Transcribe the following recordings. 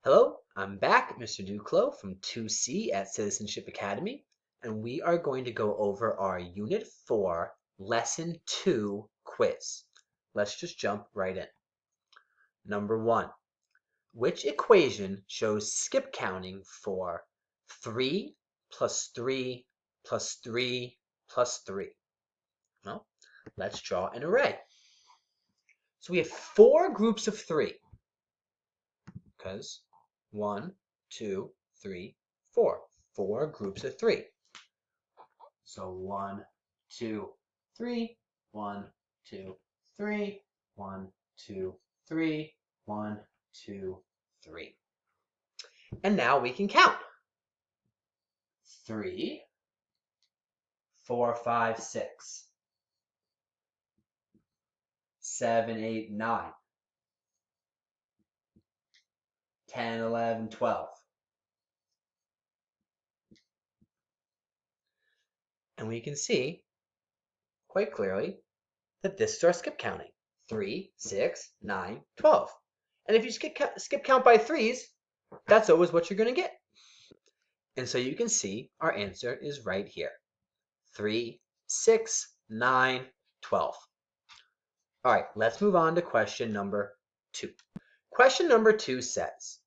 Hello, I'm back, Mr. Duclos from 2C at Citizenship Academy, and we are going to go over our Unit 4, Lesson 2 quiz. Let's just jump right in. Number 1. Which equation shows skip counting for 3 plus 3 plus 3 plus 3? Well, let's draw an array. So we have 4 groups of 3, because 1, 2, 3, 4. 4 groups of 3. So 1, 2, 3, 1, 2, 3, 1, 2, 3, 1, 2, 3. And now we can count. 3, 4, 5, 6, 7, 8, 9, 10, 11, 12. And we can see quite clearly that this is our skip counting. 3, 6, 9, 12. And if you skip count by threes, that's always what you're going to get. And so you can see our answer is right here. 3, 6, 9, 12. All right, let's move on to question number 2. Question number 2 says,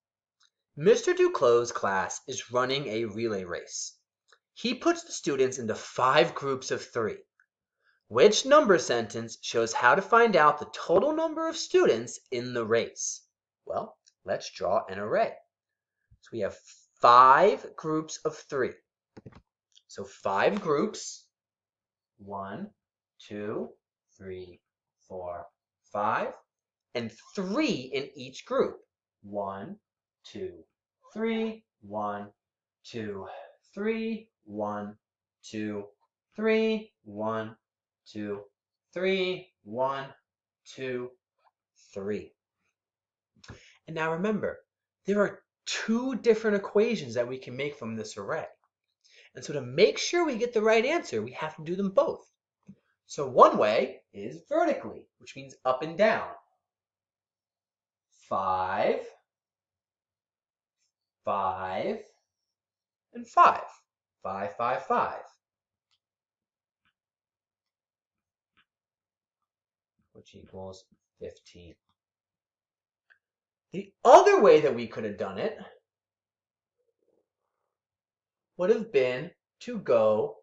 Mr. Duclos' class is running a relay race. He puts the students into 5 groups of 3. Which number sentence shows how to find out the total number of students in the race? Well, let's draw an array. So we have 5 groups of 3. So 5 groups, 1, 2, 3, 4, 5, and 3 in each group. 1, 2, 3, 1, 2, 3, 1, 2, 3, 1, 2, 3, 1, 2, 3. And now remember, there are 2 different equations that we can make from this array. And so to make sure we get the right answer, we have to do them both. So one way is vertically, which means up and down. 5, 5, and 5. 5, 5, 5. Which equals 15. The other way that we could have done it would have been to go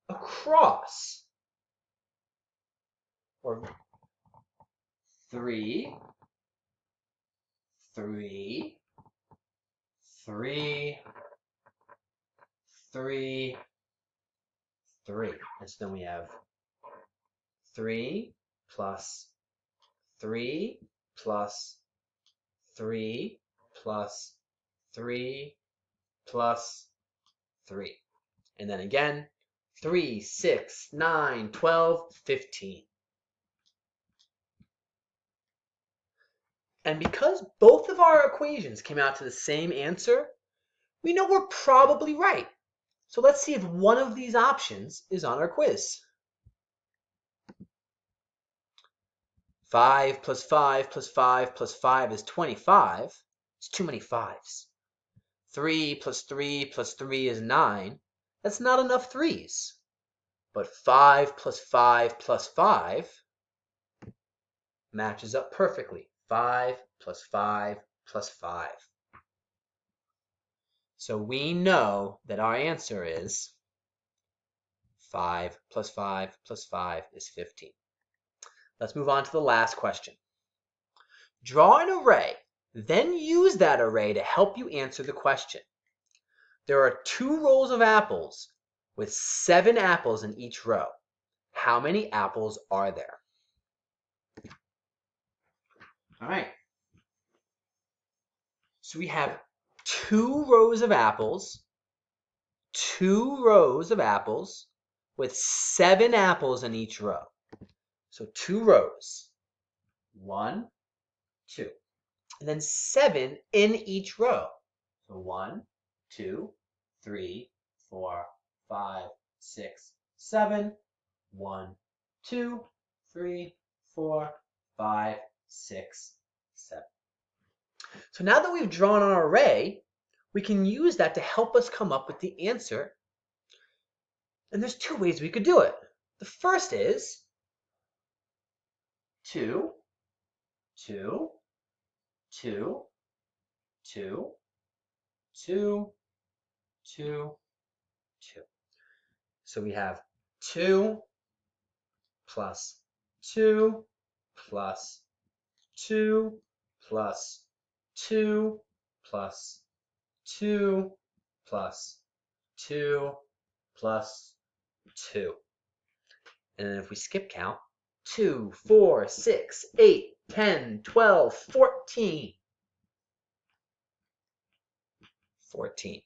across. Or 3, 3, 3, 3, 3. And so then we have 3 plus 3 plus 3 plus 3 plus 3. And then again, 3, 6, 9, 12, 15. And because both of our equations came out to the same answer, we know we're probably right. So let's see if one of these options is on our quiz. 5 plus 5 plus 5 plus 5 is 25. It's too many 5s. 3 plus 3 plus 3 is 9. That's not enough 3s. But 5 plus 5 plus 5 matches up perfectly. 5 plus 5 plus 5. So we know that our answer is 5 plus 5 plus 5 is 15. Let's move on to the last question. Draw an array, then use that array to help you answer the question. There are 2 rows of apples with 7 apples in each row. How many apples are there? All right. So we have 2 rows of apples, 2 rows of apples with 7 apples in each row. So 2 rows, 1, 2, and then 7 in each row. So 1, 2, 3, 4, 5, 6, 7, 1, 2, 3, 4, 5, 6, 7. So now that we've drawn our array, we can use that to help us come up with the answer. And there's two ways we could do it. The first is 2, 2, 2, 2, 2, 2, 2. So we have 2 plus 2 plus 2 plus 2 plus 2 plus 2 plus 2. And then if we skip count, 2, 4, 6, 8, 10, 12, 14. 14.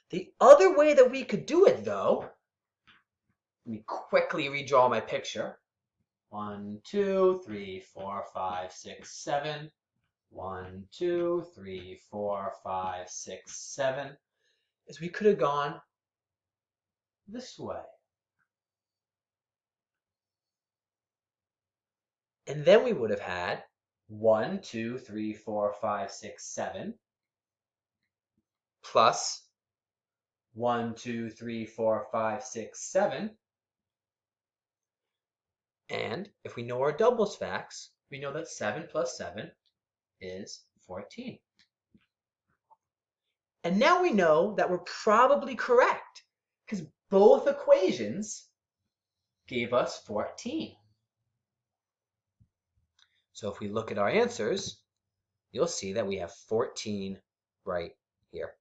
The other way that we could do it, though, let me quickly redraw my picture. 1, 2, 3, 4, 5, 6, 7. 1, 2, 3, 4, 5, 6, 7. Is we could have gone this way. And then we would have had 1, 2, 3, 4, 5, 6, 7 plus 1, 2, 3, 4, 5, 6, 7. And if we know our doubles facts, we know that 7 plus 7 is 14. And now we know that we're probably correct because both equations gave us 14. So if we look at our answers, you'll see that we have 14 right here.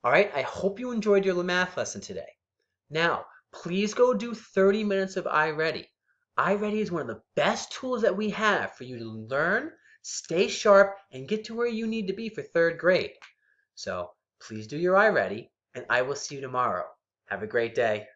All right, I hope you enjoyed your math lesson today. Now, please go do 30 minutes of iReady. iReady is one of the best tools that we have for you to learn, stay sharp, and get to where you need to be for 3rd grade. So please do your iReady, and I will see you tomorrow. Have a great day.